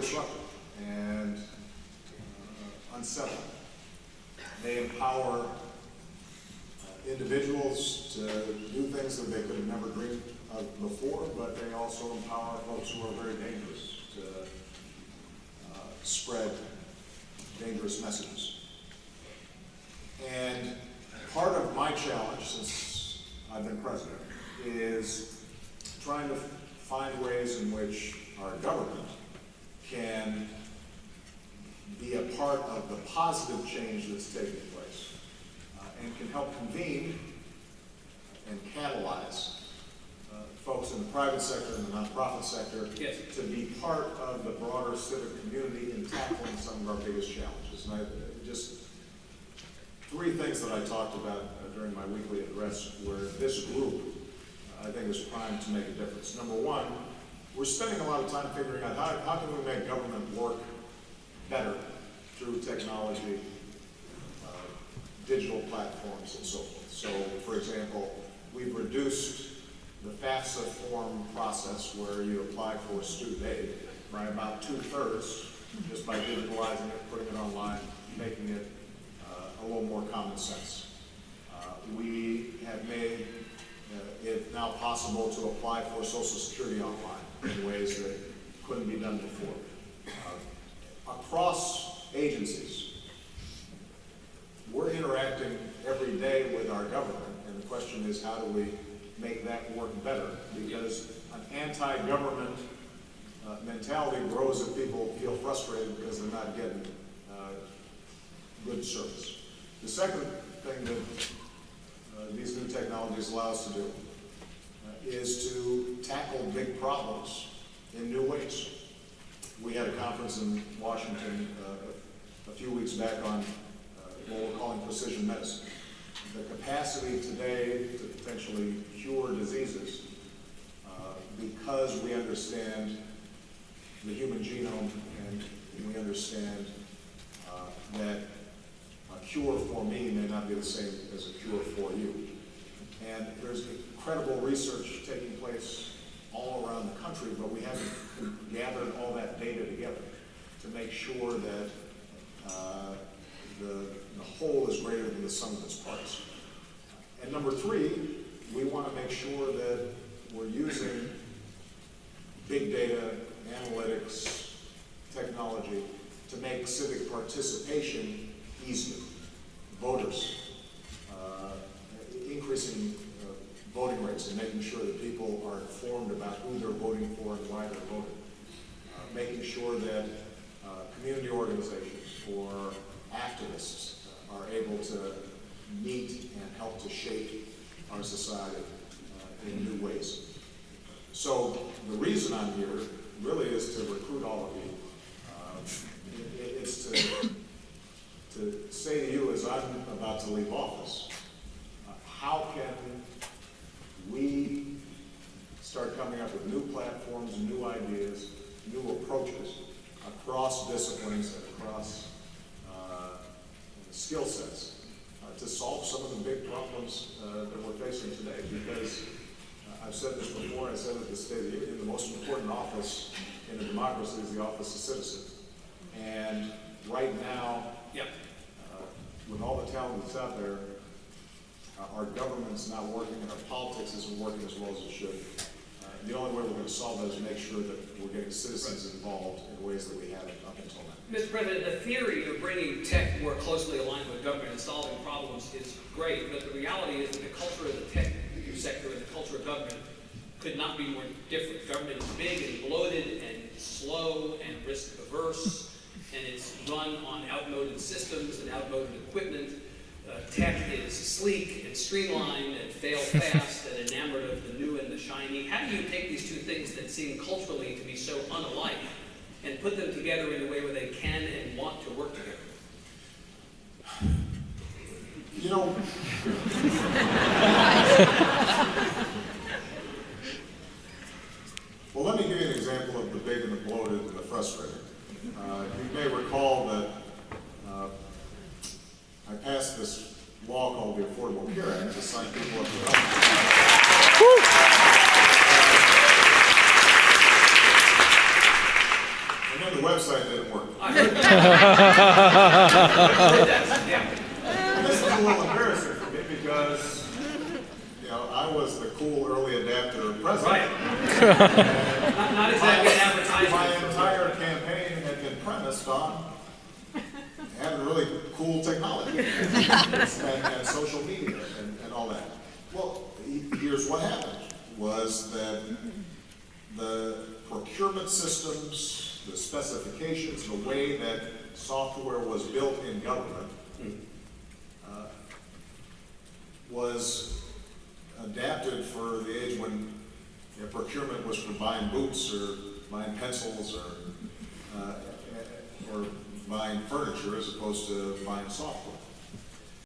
disruptive and unsettling. They empower individuals to do things that they could have never dreamed of before, but they also empower folks who are very dangerous to spread dangerous messages. And part of my challenge since I've been president is trying to find ways in which our government can be a part of the positive change that's taking place and can help convene and catalyze folks in the private sector and the nonprofit sector to be part of the broader civic community in tackling some of our biggest challenges. And just three things that I talked about during my weekly address where this group, I think, is primed to make a difference. Number one, we're spending a lot of time figuring out how can we make government work better through technology, digital platforms, and so forth. So, for example, we've reduced the FAFSA form process where you apply for student aid by about 2/3 just by digitalizing it, putting it online, making it a little more common sense. We have made it now possible to apply for Social Security online in ways that couldn't be done before. Across agencies, we're interacting every day with our government, and the question is, how do we make that work better? Because an anti-government mentality grows if people feel frustrated because they're not getting good service. The second thing that these new technologies allow us to do is to tackle big problems in new ways. We had a conference in Washington a few weeks back on what we're calling precision medicine. The capacity today to potentially cure diseases because we understand the human genome and we understand that a cure for me may not be the same as a cure for you. And there's incredible research taking place all around the country, but we haven't gathered all that data together to make sure that the whole is greater than the sum of its parts. And number three, we want to make sure that we're using big data, analytics, technology to make civic participation easier. Voters, increasing voting rates and making sure that people are informed about who they're voting for and why they're voting. Making sure that community organizations or activists are able to meet and help to shape our society in new ways. So the reason I'm here really is to recruit all of you. It's to say to you as I'm about to leave office, how can we start coming up with new platforms, new ideas, new approaches across disciplines and across skill sets to solve some of the big problems that we're facing today. Because I've said this before, I said at the State of the Union, the most important office in a democracy is the office of citizen. And right now, with all the talent that's out there, our government's not working and our politics isn't working as well as it should. The only way we're going to solve that is make sure that we're getting citizens involved in ways that we haven't up until now. Mr. President, the theory of bringing tech more closely aligned with government and solving problems is great, but the reality is that the culture of the tech sector and the culture of government could not be more different. Government is big and bloated and slow and risk averse, and it's run on outmoded systems and outmoded equipment. Tech is sleek and streamlined and fail fast and enamored of the new and the shiny. How do you take these two things that seem culturally to be so unalike and put them together in a way where they can and want to work together? You know, well, let me give you an example of the big and the bloated and the frustrating. You may recall that I passed this law called the Affordable Care Act to sign people up for health. And then the website Yeah. This is a little embarrassing for me because, you know, I was the cool early adapter president. Right. Not exactly an advertisement. My entire campaign had been premised on having really cool technology and social media and all that. Well, here's what happened, was that the procurement systems, the specifications, the way that software was built in government was adapted for the age when procurement was for buying boots or buying pencils or buying furniture as opposed to buying software.